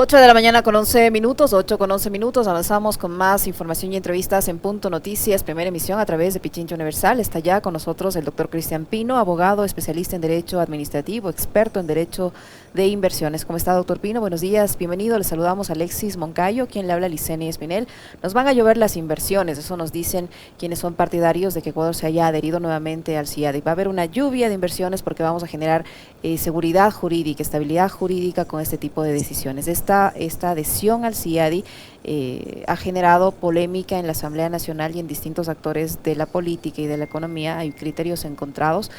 8 de la mañana con 11 minutos, 8 con 11 minutos. Avanzamos con más información y entrevistas en Punto Noticias, primera emisión a través de Pichincha Universal. Está ya con nosotros el doctor Cristian Pino, abogado, especialista en Derecho Administrativo, experto en Derecho de Inversiones. ¿Cómo está, doctor Pino? Buenos días, bienvenido. Le saludamos a Alexis Moncayo, quien le habla, Licenia Espinel. Nos van a llover las inversiones, eso nos dicen quienes son partidarios de que Ecuador se haya adherido nuevamente al CIADI. Va a haber una lluvia de inversiones porque vamos a generar seguridad jurídica, estabilidad jurídica con este tipo de decisiones. Esta adhesión al CIADI ha generado polémica en la Asamblea Nacional y en distintos actores de la política y de la economía. Hay criterios encontrados,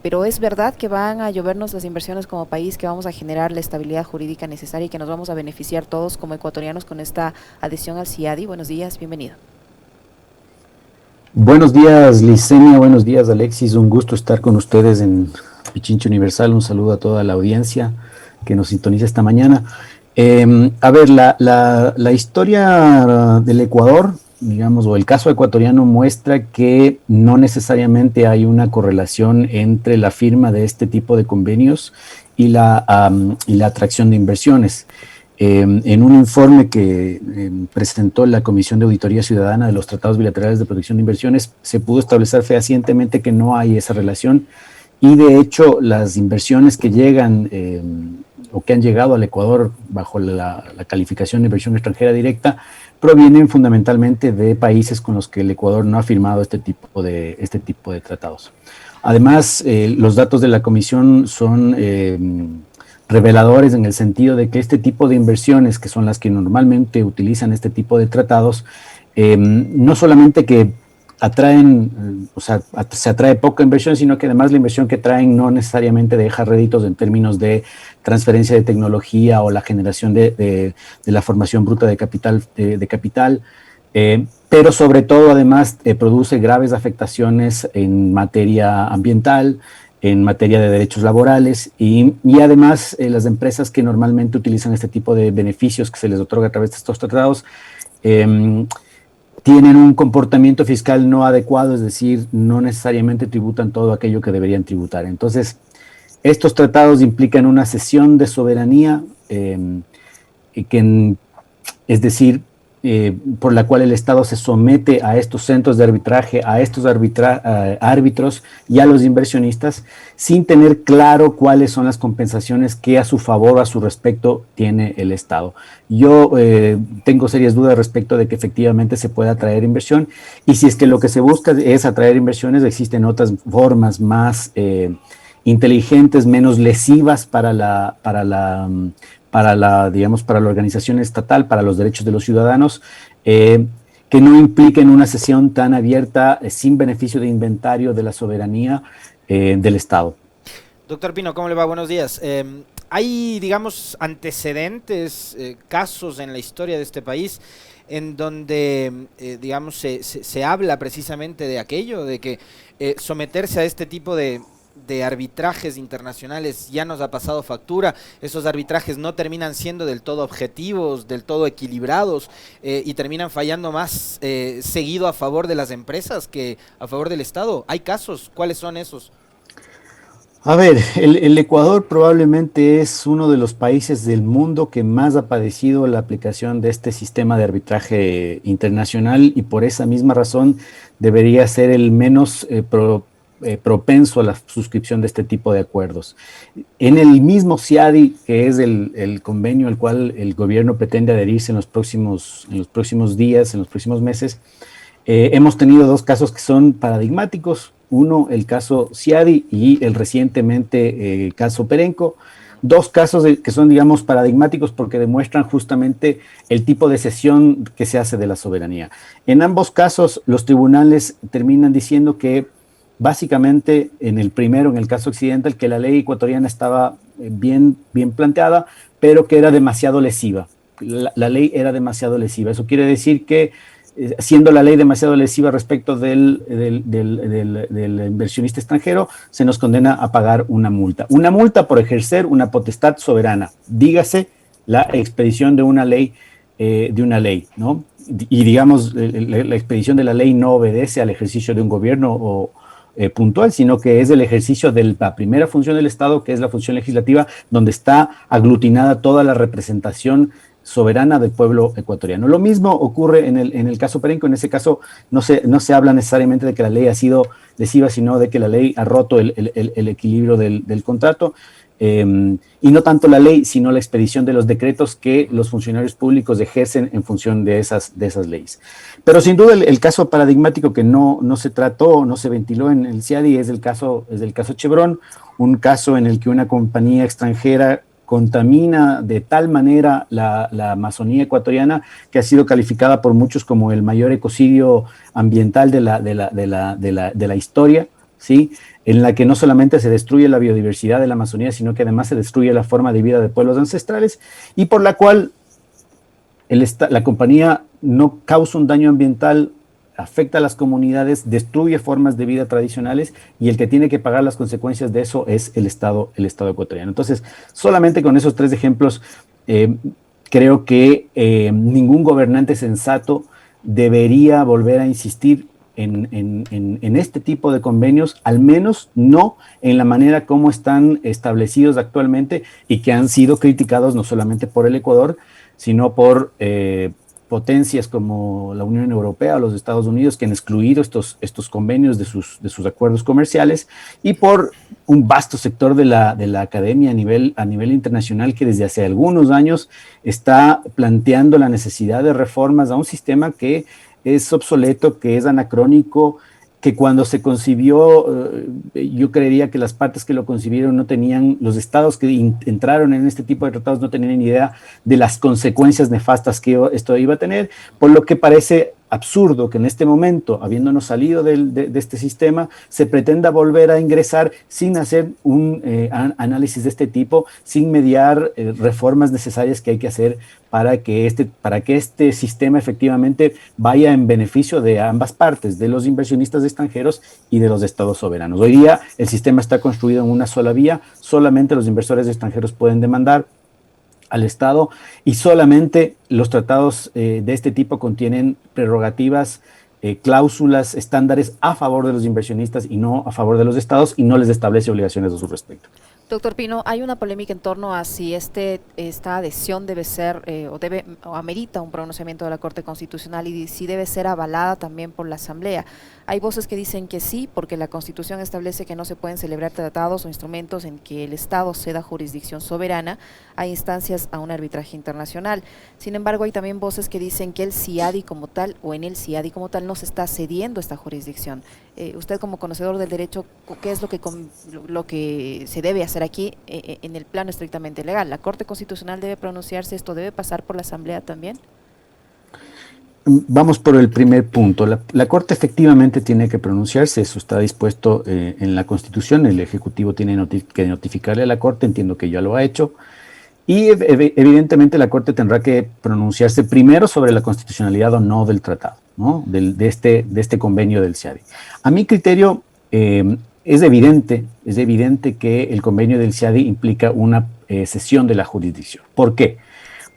pero es verdad que van a llovernos las inversiones como país, que vamos a generar la estabilidad jurídica necesaria y que nos vamos a beneficiar todos como ecuatorianos con esta adhesión al CIADI. Buenos días, bienvenido. Buenos días, Licenia, buenos días, Alexis, un gusto estar con ustedes en Pichincha Universal. Un saludo a toda la audiencia que nos sintoniza esta mañana. La historia del Ecuador, digamos, o el caso ecuatoriano muestra que no necesariamente hay una correlación entre la firma de este tipo de convenios y la atracción de inversiones. En un informe que presentó la Comisión de Auditoría Ciudadana de los Tratados Bilaterales de Protección de Inversiones, se pudo establecer fehacientemente que no hay esa relación, y de hecho las inversiones que llegan o que han llegado al Ecuador bajo la calificación de inversión extranjera directa provienen fundamentalmente de países con los que el Ecuador no ha firmado este tipo de tratados. Además, los datos de la Comisión son reveladores en el sentido de que este tipo de inversiones, que son las que normalmente utilizan este tipo de tratados, no solamente que atraen, se atrae poca inversión, sino que además la inversión que traen no necesariamente deja réditos en términos de transferencia de tecnología o la generación de la formación bruta de capital, pero sobre todo además produce graves afectaciones en materia ambiental, en materia de derechos laborales y además las empresas que normalmente utilizan este tipo de beneficios que se les otorga a través de estos tratados tienen un comportamiento fiscal no adecuado, es decir, no necesariamente tributan todo aquello que deberían tributar. Entonces, estos tratados implican una cesión de soberanía, es decir, por la cual el Estado se somete a estos centros de arbitraje, a estos árbitros y a los inversionistas, sin tener claro cuáles son las compensaciones que a su favor o a su respecto tiene el Estado. Yo tengo serias dudas respecto de que efectivamente se pueda atraer inversión, y si es que lo que se busca es atraer inversiones, existen otras formas más inteligentes, menos lesivas para la organización estatal, para los derechos de los ciudadanos, que no impliquen una sesión tan abierta, sin beneficio de inventario de la soberanía del Estado. Doctor Pino, ¿cómo le va? Buenos días. Hay, digamos, antecedentes, casos en la historia de este país en donde, digamos, se habla precisamente de aquello, de que someterse a este tipo de arbitrajes internacionales ya nos ha pasado factura. Esos arbitrajes no terminan siendo del todo objetivos, del todo equilibrados, y terminan fallando más seguido a favor de las empresas que a favor del Estado. ¿Hay casos? ¿Cuáles son esos? A ver, el Ecuador probablemente es uno de los países del mundo que más ha padecido la aplicación de este sistema de arbitraje internacional, y por esa misma razón debería ser el menos propenso a la suscripción de este tipo de acuerdos. En el mismo CIADI, que es el convenio al cual el gobierno pretende adherirse en los próximos días, en los próximos meses, hemos tenido dos casos que son paradigmáticos. Uno, el caso CIADI, y el recientemente caso Perenco. Dos casos que son, digamos, paradigmáticos porque demuestran justamente el tipo de cesión que se hace de la soberanía. En ambos casos, los tribunales terminan diciendo que básicamente, en el primero, en el caso occidental, que la ley ecuatoriana estaba bien planteada, pero que era demasiado lesiva. La ley era demasiado lesiva. Eso quiere decir que, siendo la ley demasiado lesiva respecto del inversionista extranjero, se nos condena a pagar una multa. Una multa por ejercer una potestad soberana, dígase la expedición de una ley, ¿no? Y digamos, la expedición de la ley no obedece al ejercicio de un gobierno puntual, sino que es el ejercicio de la primera función del Estado, que es la función legislativa, donde está aglutinada toda la representación soberana del pueblo ecuatoriano. Lo mismo ocurre en el caso Perenco. En ese caso no se habla necesariamente de que la ley ha sido lesiva, sino de que la ley ha roto el equilibrio del contrato. Y no tanto la ley, sino la expedición de los decretos que los funcionarios públicos ejercen en función de esas leyes. Pero sin duda el caso paradigmático que no se trató, no se ventiló en el CIADI es el caso Chevron, un caso en el que una compañía extranjera contamina de tal manera la Amazonía ecuatoriana que ha sido calificada por muchos como el mayor ecocidio ambiental de la historia, ¿sí? En la que no solamente se destruye la biodiversidad de la Amazonía, sino que además se destruye la forma de vida de pueblos ancestrales, y por la cual la compañía no causa un daño ambiental, afecta a las comunidades, destruye formas de vida tradicionales, y el que tiene que pagar las consecuencias de eso es el Estado ecuatoriano. Entonces, solamente con esos 3 ejemplos, creo que ningún gobernante sensato debería volver a insistir en este tipo de convenios, al menos no en la manera como están establecidos actualmente y que han sido criticados no solamente por el Ecuador, sino por potencias como la Unión Europea o los Estados Unidos, que han excluido estos convenios de sus acuerdos comerciales, y por un vasto sector de la academia a nivel internacional, que desde hace algunos años está planteando la necesidad de reformas a un sistema que es obsoleto, que es anacrónico, que cuando se concibió, yo creería que las partes que lo concibieron no tenían, los estados que entraron en este tipo de tratados no tenían ni idea de las consecuencias nefastas que esto iba a tener, por lo que parece absurdo que en este momento, habiéndonos salido de este sistema, se pretenda volver a ingresar sin hacer un análisis de este tipo, sin mediar reformas necesarias que hay que hacer para que este sistema efectivamente vaya en beneficio de ambas partes, de los inversionistas extranjeros y de los estados soberanos. Hoy día el sistema está construido en una sola vía, solamente los inversores extranjeros pueden demandar al Estado, y solamente los tratados de este tipo contienen prerrogativas, cláusulas, estándares a favor de los inversionistas y no a favor de los estados, y no les establece obligaciones a su respecto. Doctor Pino, hay una polémica en torno a si esta adhesión debe ser o amerita un pronunciamiento de la Corte Constitucional, y si debe ser avalada también por la Asamblea. Hay voces que dicen que sí, porque la Constitución establece que no se pueden celebrar tratados o instrumentos en que el Estado ceda jurisdicción soberana a instancias a un arbitraje internacional. Sin embargo, hay también voces que dicen que el CIADI como tal, o en el CIADI como tal, no se está cediendo esta jurisdicción. Usted, como conocedor del derecho, ¿qué es lo que se debe hacer aquí en el plano estrictamente legal? ¿La Corte Constitucional debe pronunciarse? ¿Esto debe pasar por la Asamblea también? Vamos por el primer punto. La Corte efectivamente tiene que pronunciarse, eso está dispuesto en la Constitución. El Ejecutivo tiene que notificarle a la Corte, entiendo que ya lo ha hecho, y evidentemente la Corte tendrá que pronunciarse primero sobre la constitucionalidad o no del tratado, ¿no? de este convenio del CIADI. A mi criterio, es evidente que el convenio del CIADI implica una cesión de la jurisdicción. ¿Por qué?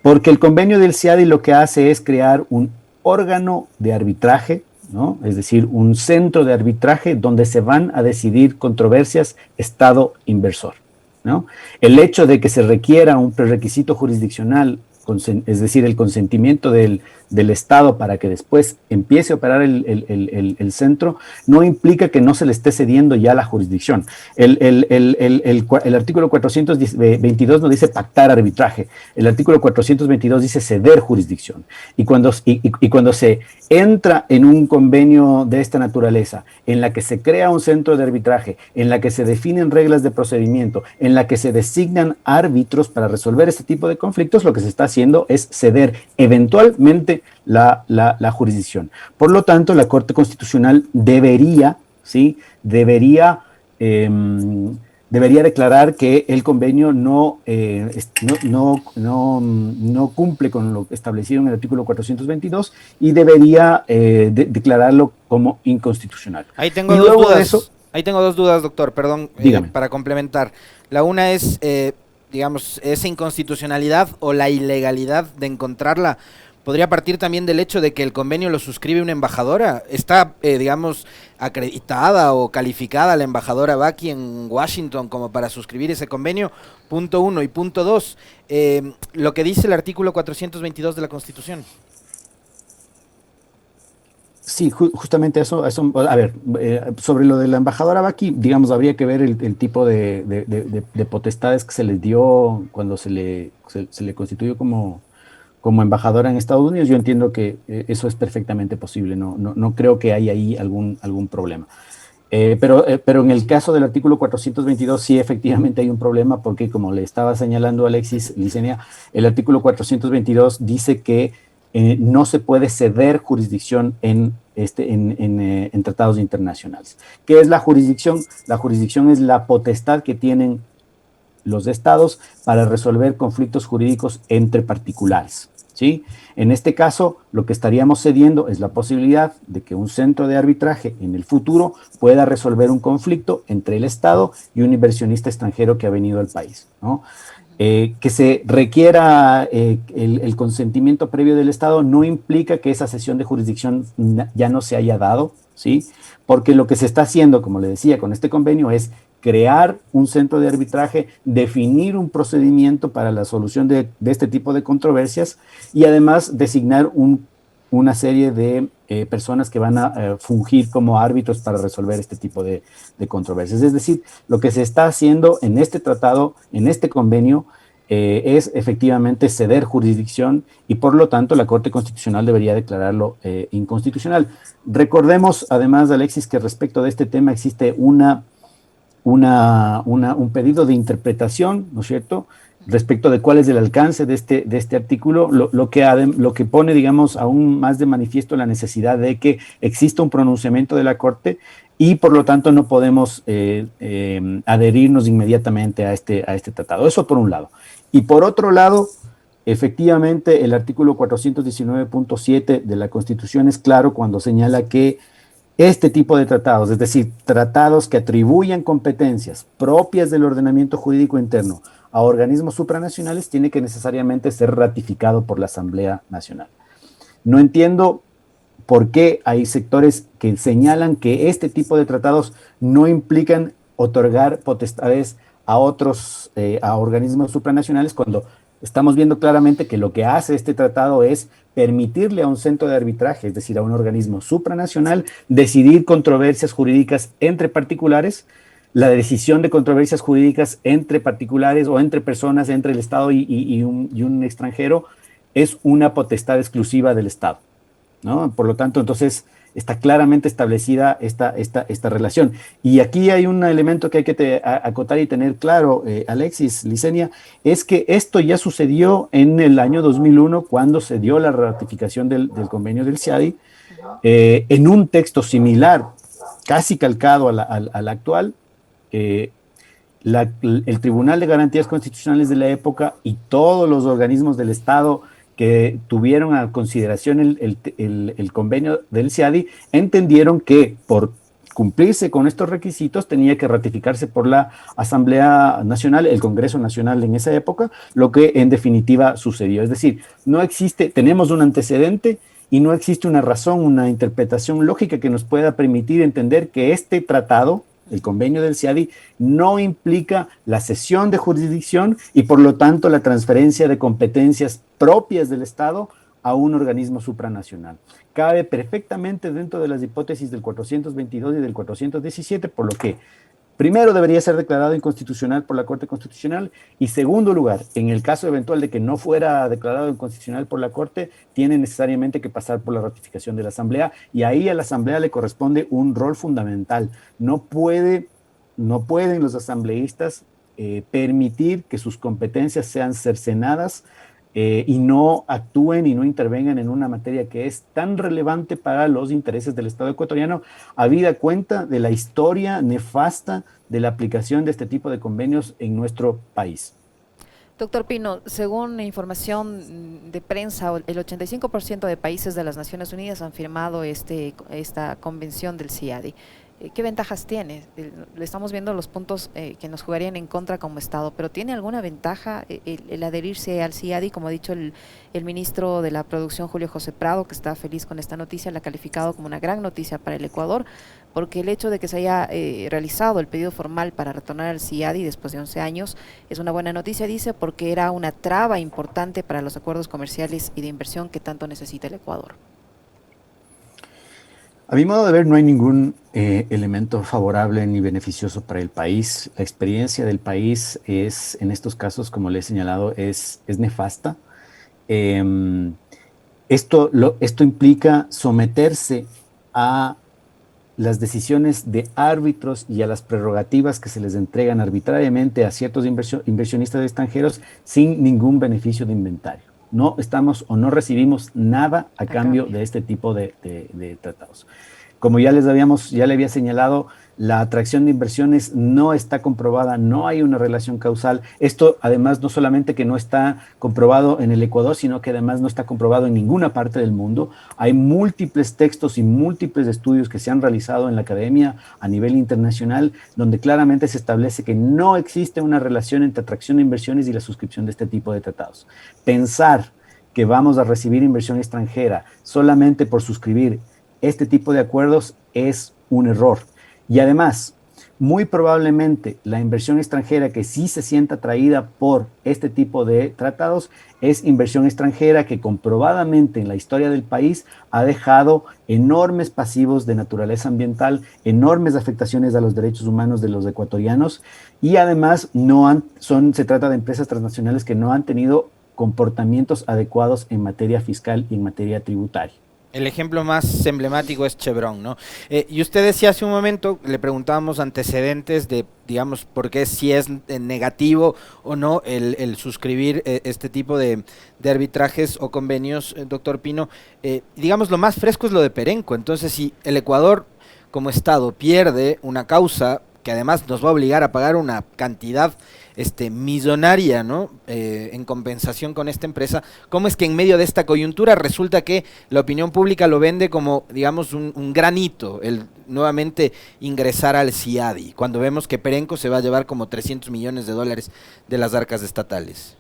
Porque el convenio del CIADI lo que hace es crear un órgano de arbitraje, ¿no? Es decir, un centro de arbitraje donde se van a decidir controversias Estado-inversor, ¿no? El hecho de que se requiera un prerequisito jurisdiccional, es decir, el consentimiento del Estado para que después empiece a operar el centro, no implica que no se le esté cediendo ya la jurisdicción. El artículo 422 no dice pactar arbitraje, el artículo 422 dice ceder jurisdicción. Y cuando se entra en un convenio de esta naturaleza, en la que se crea un centro de arbitraje, en la que se definen reglas de procedimiento, en la que se designan árbitros para resolver este tipo de conflictos, lo que se está haciendo es ceder eventualmente la jurisdicción. Por lo tanto, la Corte Constitucional debería declarar que el convenio no cumple con lo establecido en el artículo 422 y debería declararlo como inconstitucional. Ahí tengo dos dudas, doctor, perdón, para complementar. La una es, digamos, esa inconstitucionalidad o la ilegalidad de encontrarla podría partir también del hecho de que el convenio lo suscribe una embajadora. ¿Está, digamos, acreditada o calificada la embajadora Baki en Washington como para suscribir ese convenio? Punto 1. Y punto 2, lo que dice el artículo 422 de la Constitución. Sí, justamente eso, a ver, sobre lo de la embajadora Baki, digamos, habría que ver el tipo de potestades que se les dio cuando se le constituyó como embajadora en Estados Unidos. Yo entiendo que eso es perfectamente posible, no creo que haya ahí algún problema. Pero en el caso del artículo 422 sí efectivamente hay un problema porque, como le estaba señalando Alexis Licenia, el artículo 422 dice que no se puede ceder jurisdicción en tratados internacionales. ¿Qué es la jurisdicción? La jurisdicción es la potestad que tienen los estados para resolver conflictos jurídicos entre particulares, ¿sí? En este caso, lo que estaríamos cediendo es la posibilidad de que un centro de arbitraje en el futuro pueda resolver un conflicto entre el Estado y un inversionista extranjero que ha venido al país, ¿no? Que se requiera el consentimiento previo del Estado no implica que esa cesión de jurisdicción ya no se haya dado, ¿sí? Porque lo que se está haciendo, como le decía, con este convenio es crear un centro de arbitraje, definir un procedimiento para la solución de este tipo de controversias y además designar una serie de personas que van a fungir como árbitros para resolver este tipo de controversias. Es decir, lo que se está haciendo en este tratado, en este convenio, es efectivamente ceder jurisdicción y por lo tanto la Corte Constitucional debería declararlo inconstitucional. Recordemos además, Alexis, que respecto de este tema existe un pedido de interpretación, ¿no es cierto?, respecto de cuál es el alcance de este artículo, lo que pone, digamos, aún más de manifiesto la necesidad de que exista un pronunciamiento de la Corte y por lo tanto no podemos adherirnos inmediatamente a este tratado. Eso por un lado. Y por otro lado, efectivamente, el artículo 419.7 de la Constitución es claro cuando señala que este tipo de tratados, es decir, tratados que atribuyan competencias propias del ordenamiento jurídico interno a organismos supranacionales, tiene que necesariamente ser ratificado por la Asamblea Nacional. No entiendo por qué hay sectores que señalan que este tipo de tratados no implican otorgar potestades a a organismos supranacionales, cuando estamos viendo claramente que lo que hace este tratado es permitirle a un centro de arbitraje, es decir, a un organismo supranacional, decidir controversias jurídicas entre particulares. La decisión de controversias jurídicas entre particulares o entre personas, entre el Estado y un extranjero, es una potestad exclusiva del Estado, ¿no? Por lo tanto, entonces, está claramente establecida esta relación. Y aquí hay un elemento que hay que acotar y tener claro, Alexis, Licenia, es que esto ya sucedió en el año 2001, cuando se dio la ratificación del convenio del CIADI, en un texto similar, casi calcado al actual. El Tribunal de Garantías Constitucionales de la época y todos los organismos del Estado que tuvieron a consideración el convenio del CIADI entendieron que por cumplirse con estos requisitos tenía que ratificarse por la Asamblea Nacional, el Congreso Nacional en esa época, lo que en definitiva sucedió. Es decir, tenemos un antecedente y no existe una razón, una interpretación lógica que nos pueda permitir entender que este tratado, el convenio del CIADI, no implica la cesión de jurisdicción y por lo tanto la transferencia de competencias propias del Estado a un organismo supranacional. Cabe perfectamente dentro de las hipótesis del 422 y del 417, por lo que primero debería ser declarado inconstitucional por la Corte Constitucional y segundo lugar, en el caso eventual de que no fuera declarado inconstitucional por la Corte, tiene necesariamente que pasar por la ratificación de la Asamblea y ahí a la Asamblea le corresponde un rol fundamental. No pueden los asambleístas permitir que sus competencias sean cercenadas y no actúen y no intervengan en una materia que es tan relevante para los intereses del Estado ecuatoriano, habida cuenta de la historia nefasta de la aplicación de este tipo de convenios en nuestro país. Doctor Pino, según información de prensa, el 85% de países de las Naciones Unidas han firmado esta convención del CIADI. ¿qué ventajas tiene? Le estamos viendo los puntos que nos jugarían en contra como Estado, pero ¿tiene alguna ventaja el adherirse al CIADI? Como ha dicho el ministro de la Producción, Julio José Prado, que está feliz con esta noticia, la ha calificado como una gran noticia para el Ecuador, porque el hecho de que se haya realizado el pedido formal para retornar al CIADI después de 11 años es una buena noticia, dice, porque era una traba importante para los acuerdos comerciales y de inversión que tanto necesita el Ecuador. A mi modo de ver, no hay ningún elemento favorable ni beneficioso para el país. La experiencia del país es, en estos casos, como le he señalado, es nefasta. Esto implica someterse a las decisiones de árbitros y a las prerrogativas que se les entregan arbitrariamente a ciertos inversionistas extranjeros sin ningún beneficio de inventario. No estamos o no recibimos nada a cambio de este tipo de tratados. Como ya le había señalado, la atracción de inversiones no está comprobada, no hay una relación causal. Esto además no solamente que no está comprobado en el Ecuador, sino que además no está comprobado en ninguna parte del mundo. Hay múltiples textos y múltiples estudios que se han realizado en la academia a nivel internacional, donde claramente se establece que no existe una relación entre atracción de inversiones y la suscripción de este tipo de tratados. Pensar que vamos a recibir inversión extranjera solamente por suscribir este tipo de acuerdos es un error. Y además, muy probablemente la inversión extranjera que sí se sienta atraída por este tipo de tratados es inversión extranjera que comprobadamente en la historia del país ha dejado enormes pasivos de naturaleza ambiental, enormes afectaciones a los derechos humanos de los ecuatorianos y además se trata de empresas transnacionales que no han tenido comportamientos adecuados en materia fiscal y en materia tributaria. El ejemplo más emblemático es Chevron, ¿no? Y usted decía hace un momento, le preguntábamos antecedentes de, digamos, por qué si es negativo o no el suscribir este tipo de arbitrajes o convenios, doctor Pino. Digamos, lo más fresco es lo de Perenco. Entonces, si el Ecuador como Estado pierde una causa que además nos va a obligar a pagar una cantidad millonaria, ¿no? En compensación con esta empresa, ¿cómo es que en medio de esta coyuntura resulta que la opinión pública lo vende como, digamos, un gran hito, el nuevamente ingresar al CIADI, cuando vemos que Perenco se va a llevar como 300 millones de dólares de las arcas estatales?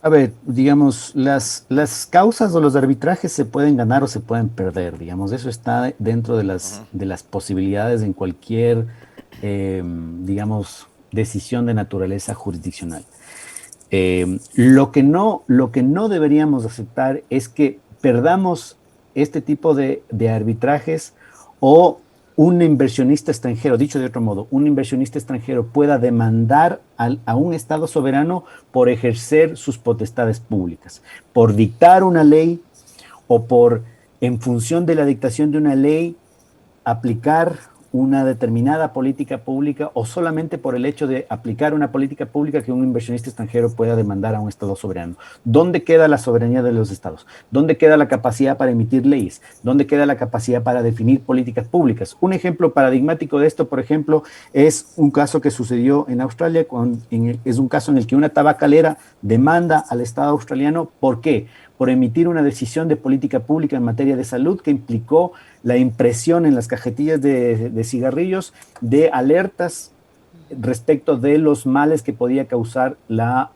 A ver, digamos, las causas o los arbitrajes se pueden ganar o se pueden perder, digamos, eso está dentro de las posibilidades en cualquier, digamos, decisión de naturaleza jurisdiccional. Lo que no deberíamos aceptar es que perdamos este tipo de arbitrajes o un inversionista extranjero, dicho de otro modo, un inversionista extranjero pueda demandar a un Estado soberano por ejercer sus potestades públicas, por dictar una ley o por, en función de la dictación de una ley, aplicar una determinada política pública o solamente por el hecho de aplicar una política pública que un inversionista extranjero pueda demandar a un Estado soberano. ¿Dónde queda la soberanía de los Estados? ¿Dónde queda la capacidad para emitir leyes? ¿Dónde queda la capacidad para definir políticas públicas? Un ejemplo paradigmático de esto, por ejemplo, es un caso que sucedió en Australia, es un caso en el que una tabacalera demanda al Estado australiano. ¿Por qué? Por emitir una decisión de política pública en materia de salud que implicó la impresión en las cajetillas de cigarrillos de alertas respecto de los males que podía causar la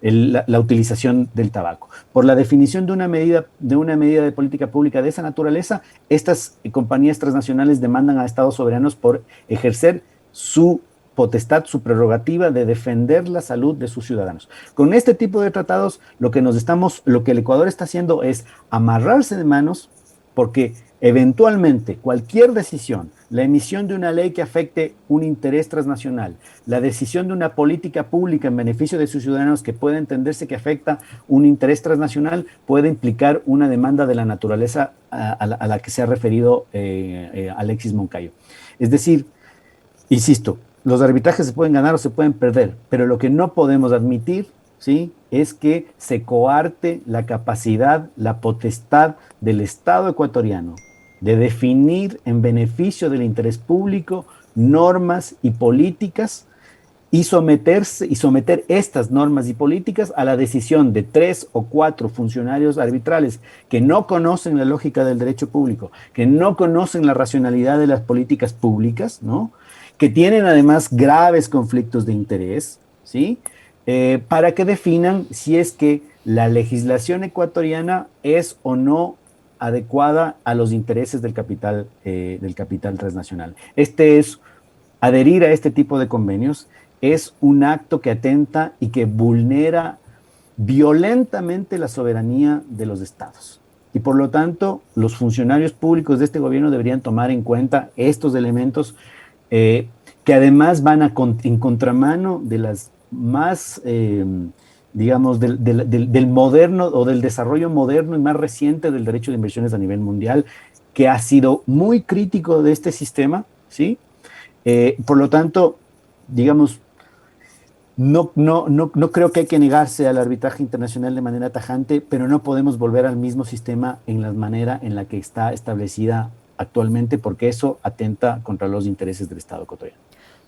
utilización del tabaco. Por la definición de una medida de política pública de esa naturaleza, estas compañías transnacionales demandan a Estados soberanos por ejercer su potestad, su prerrogativa de defender la salud de sus ciudadanos. Con este tipo de tratados, lo que el Ecuador está haciendo es amarrarse de manos, porque eventualmente cualquier decisión, la emisión de una ley que afecte un interés transnacional, la decisión de una política pública en beneficio de sus ciudadanos que puede entenderse que afecta un interés transnacional, puede implicar una demanda de la naturaleza a la que se ha referido Alexis Moncayo. Es decir, insisto, los arbitrajes se pueden ganar o se pueden perder, pero lo que no podemos admitir, ¿sí?, es que se coarte la capacidad, la potestad del Estado ecuatoriano de definir en beneficio del interés público normas y políticas y someter estas normas y políticas a la decisión de 3 o 4 funcionarios arbitrales que no conocen la lógica del derecho público, que no conocen la racionalidad de las políticas públicas, ¿no? Que tienen además graves conflictos de interés, ¿sí? Para que definan si es que la legislación ecuatoriana es o no adecuada a los intereses del capital transnacional. Adherir a este tipo de convenios es un acto que atenta y que vulnera violentamente la soberanía de los estados. Y por lo tanto, los funcionarios públicos de este gobierno deberían tomar en cuenta estos elementos que además van en contramano de las más, digamos, del moderno o del desarrollo moderno y más reciente del derecho de inversiones a nivel mundial, que ha sido muy crítico de este sistema, ¿sí? Por lo tanto, digamos, no creo que hay que negarse al arbitraje internacional de manera tajante, pero no podemos volver al mismo sistema en la manera en la que está establecida actualmente, porque eso atenta contra los intereses del Estado ecuatoriano.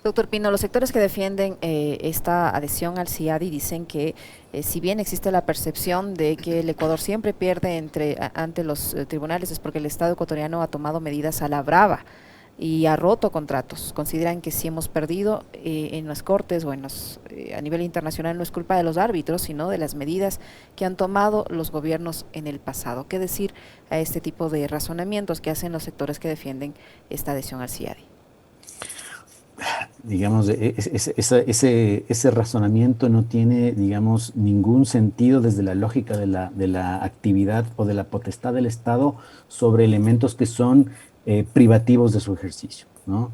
Doctor Pino, los sectores que defienden esta adhesión al CIADI dicen que si bien existe la percepción de que el Ecuador siempre pierde ante los tribunales, es porque el Estado ecuatoriano ha tomado medidas a la brava y ha roto contratos. Consideran que si hemos perdido en las cortes o a nivel internacional no es culpa de los árbitros, sino de las medidas que han tomado los gobiernos en el pasado. ¿Qué decir a este tipo de razonamientos que hacen los sectores que defienden esta adhesión al CIADI? Digamos, ese razonamiento no tiene, digamos, ningún sentido desde la lógica de la actividad o de la potestad del Estado sobre elementos que son privativos de su ejercicio, ¿no?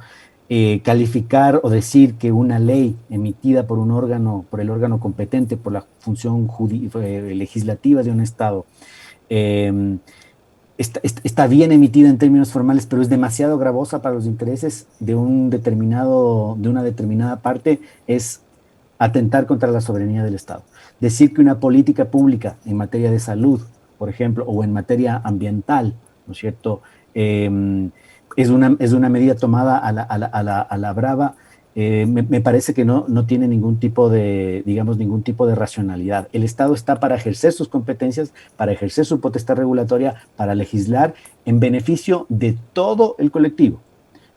Calificar o decir que una ley emitida por el órgano competente, por la función legislativa de un Estado, está bien emitida en términos formales, pero es demasiado gravosa para los intereses de una determinada parte, es atentar contra la soberanía del Estado. Decir que una política pública en materia de salud, por ejemplo, o en materia ambiental, ¿no es cierto?, es una medida tomada a la brava, me parece que no tiene ningún tipo de racionalidad. El Estado está para ejercer sus competencias, para ejercer su potestad regulatoria, para legislar en beneficio de todo el colectivo,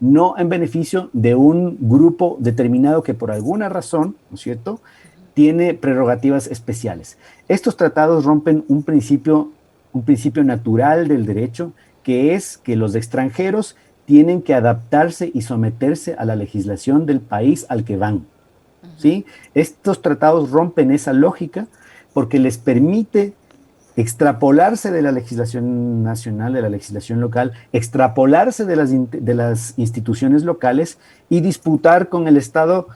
no en beneficio de un grupo determinado que por alguna razón, ¿no es cierto?, tiene prerrogativas especiales. Estos tratados rompen un principio natural del derecho, que es que los extranjeros tienen que adaptarse y someterse a la legislación del país al que van, ¿sí? Estos tratados rompen esa lógica porque les permite extrapolarse de la legislación nacional, de la legislación local, extrapolarse de las instituciones locales y disputar con el Estado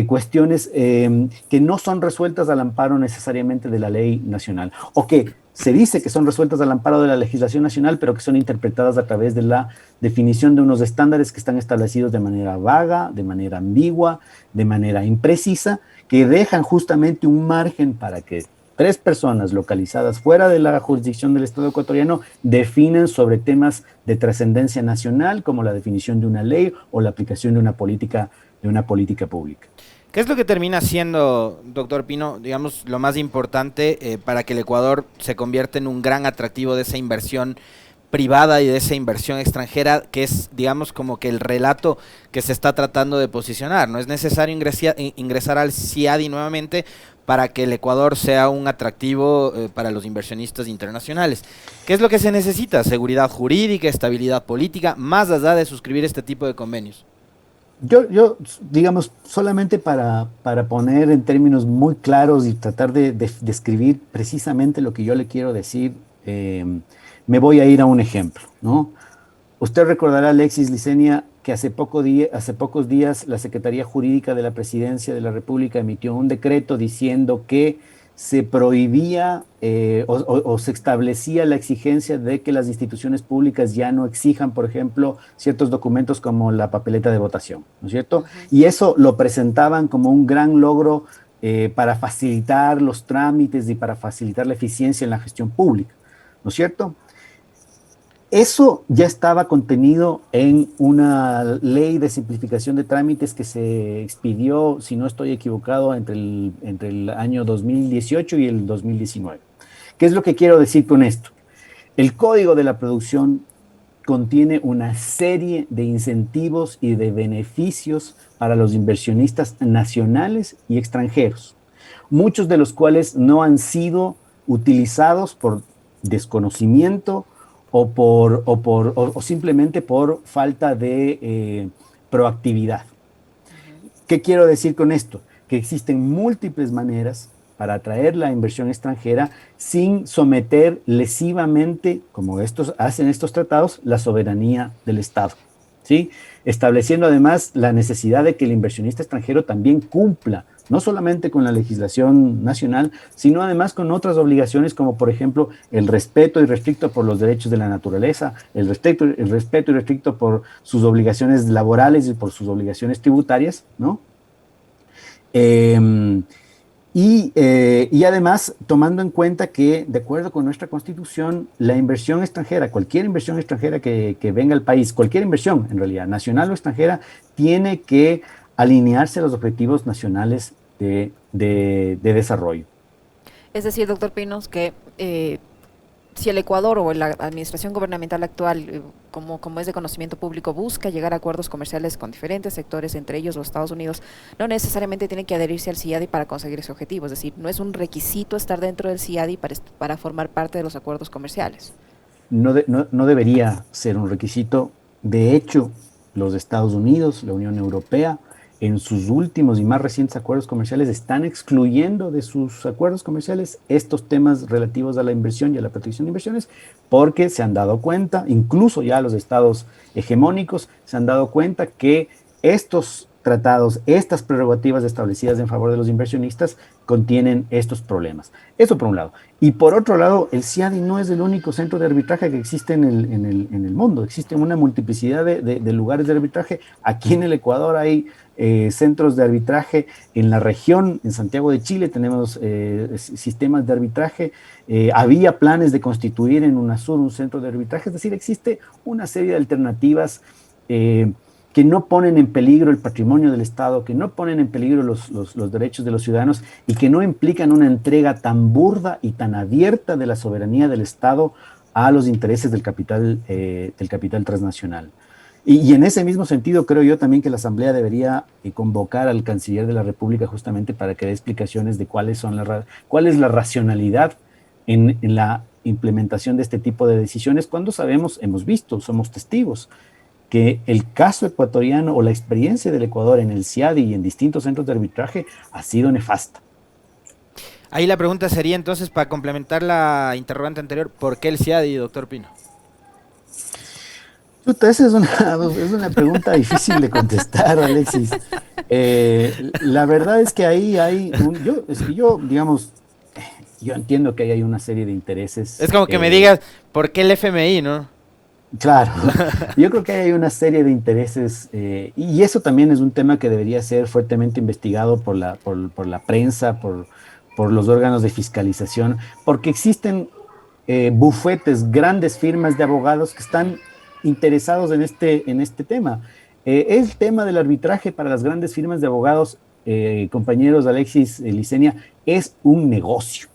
cuestiones que no son resueltas al amparo necesariamente de la ley nacional, o que se dice que son resueltas al amparo de la legislación nacional, pero que son interpretadas a través de la definición de unos estándares que están establecidos de manera vaga, de manera ambigua, de manera imprecisa, que dejan justamente un margen para que 3 personas localizadas fuera de la jurisdicción del Estado ecuatoriano definen sobre temas de trascendencia nacional, como la definición de una ley o la aplicación de una política pública. ¿Qué es lo que termina siendo, doctor Pino, digamos, lo más importante para que el Ecuador se convierta en un gran atractivo de esa inversión privada y de esa inversión extranjera, que es, digamos, como que el relato que se está tratando de posicionar? No es necesario ingresar al CIADI nuevamente para que el Ecuador sea un atractivo para los inversionistas internacionales. ¿Qué es lo que se necesita? Seguridad jurídica, estabilidad política, más allá de suscribir este tipo de convenios. Yo digamos, solamente para poner en términos muy claros y tratar de describir precisamente lo que yo le quiero decir, me voy a ir a un ejemplo, ¿no? Usted recordará, Alexis Licenia, que hace pocos días la Secretaría Jurídica de la Presidencia de la República emitió un decreto diciendo que se prohibía o se establecía la exigencia de que las instituciones públicas ya no exijan, por ejemplo, ciertos documentos como la papeleta de votación, ¿no es cierto? Y eso lo presentaban como un gran logro para facilitar los trámites y para facilitar la eficiencia en la gestión pública, ¿no es cierto? Eso ya estaba contenido en una ley de simplificación de trámites que se expidió, si no estoy equivocado, entre el año 2018 y el 2019. ¿Qué es lo que quiero decir con esto? El Código de la Producción contiene una serie de incentivos y de beneficios para los inversionistas nacionales y extranjeros, muchos de los cuales no han sido utilizados por desconocimiento o simplemente por falta de proactividad. ¿Qué quiero decir con esto? Que existen múltiples maneras para atraer la inversión extranjera sin someter lesivamente, como hacen estos tratados, la soberanía del Estado, ¿sí? Estableciendo además la necesidad de que el inversionista extranjero también cumpla no solamente con la legislación nacional, sino además con otras obligaciones como por ejemplo el respeto irrestricto por los derechos de la naturaleza, el respeto irrestricto por sus obligaciones laborales y por sus obligaciones tributarias, ¿no? Y además, tomando en cuenta que, de acuerdo con nuestra Constitución, la inversión extranjera, cualquier inversión extranjera que venga al país, cualquier inversión en realidad, nacional o extranjera, tiene que alinearse a los objetivos nacionales de desarrollo. Es decir, doctor Pinos, que si el Ecuador o la administración gubernamental actual, como es de conocimiento público, busca llegar a acuerdos comerciales con diferentes sectores, entre ellos los Estados Unidos, no necesariamente tiene que adherirse al CIADI para conseguir ese objetivo. Es decir, no es un requisito estar dentro del CIADI para formar parte de los acuerdos comerciales. No debería ser un requisito. De hecho, los Estados Unidos, la Unión Europea, en sus últimos y más recientes acuerdos comerciales están excluyendo de sus acuerdos comerciales estos temas relativos a la inversión y a la protección de inversiones, porque se han dado cuenta, incluso ya los estados hegemónicos se han dado cuenta que estos tratados, estas prerrogativas establecidas en favor de los inversionistas contienen estos problemas. Eso por un lado. Y por otro lado, el CIADI no es el único centro de arbitraje que existe en el mundo. Existe una multiplicidad de lugares de arbitraje. Aquí en el Ecuador hay centros de arbitraje. En la región, en Santiago de Chile, tenemos sistemas de arbitraje. Había planes de constituir en UNASUR un centro de arbitraje. Es decir, existe una serie de alternativas que no ponen en peligro el patrimonio del Estado, que no ponen en peligro los derechos de los ciudadanos y que no implican una entrega tan burda y tan abierta de la soberanía del Estado a los intereses del capital transnacional. Y en ese mismo sentido, creo yo también que la Asamblea debería convocar al Canciller de la República justamente para que dé explicaciones de cuál es la racionalidad en la implementación de este tipo de decisiones, cuando sabemos, hemos visto, somos testigos, que el caso ecuatoriano o la experiencia del Ecuador en el CIADI y en distintos centros de arbitraje ha sido nefasta. Ahí la pregunta sería entonces, para complementar la interrogante anterior, ¿por qué el CIADI, doctor Pino? Esa es una pregunta difícil de contestar, Alexis. La verdad es que ahí hay digamos, yo entiendo que ahí hay una serie de intereses. Es como que me digas, ¿por qué el FMI, no? Claro, yo creo que hay una serie de intereses y eso también es un tema que debería ser fuertemente investigado por la prensa, por los órganos de fiscalización, porque existen bufetes, grandes firmas de abogados que están interesados en este tema. El tema del arbitraje para las grandes firmas de abogados, compañeros Alexis, Licenia, es un negocio.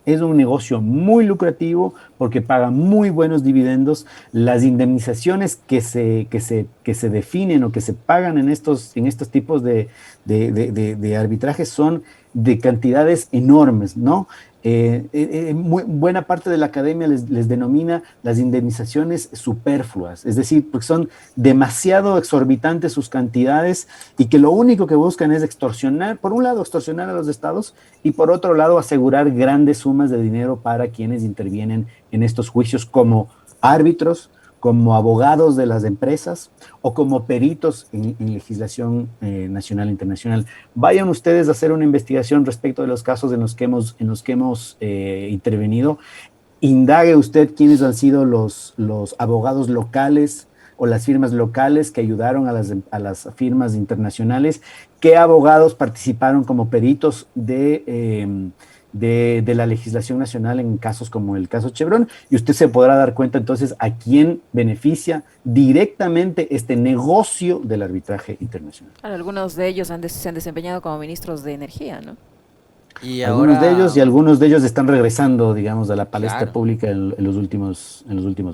Es un negocio muy lucrativo porque paga muy buenos dividendos. Las indemnizaciones que se definen o que se pagan en estos tipos de arbitrajes son de cantidades enormes, ¿no? Buena parte de la academia les denomina las indemnizaciones superfluas, es decir, porque son demasiado exorbitantes sus cantidades y que lo único que buscan es extorsionar, por un lado extorsionar a los estados y por otro lado asegurar grandes sumas de dinero para quienes intervienen en estos juicios como árbitros, como abogados de las empresas o como peritos en legislación nacional e internacional. Vayan ustedes a hacer una investigación respecto de los casos en los que hemos intervenido. Indague usted quiénes han sido los abogados locales o las firmas locales que ayudaron a las firmas internacionales, qué abogados participaron como peritos de de la legislación nacional en casos como el caso Chevron, y usted se podrá dar cuenta entonces a quién beneficia directamente este negocio del arbitraje internacional. Claro, algunos de ellos se han desempeñado como ministros de energía, ¿no? Y Algunos de ellos y ahora, algunos de ellos están regresando, digamos, a la palestra claro, pública en los últimos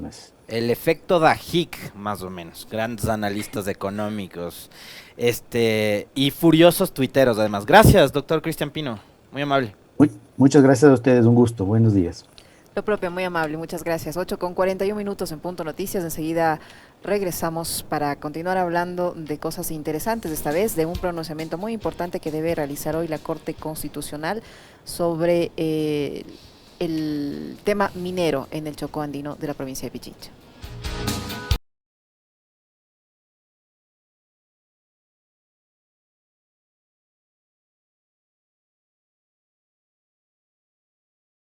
meses. el efecto Dajic, más o menos, grandes analistas económicos, y furiosos tuiteros además. Gracias, doctor Cristian Pino, muy amable. Muchas gracias a ustedes, un gusto, buenos días. Lo propio, muy amable, muchas gracias. 8:41 en Punto Noticias. Enseguida regresamos para continuar hablando de cosas interesantes, esta vez de un pronunciamiento muy importante que debe realizar hoy la Corte Constitucional sobre el tema minero en el Chocó andino de la provincia de Pichincha.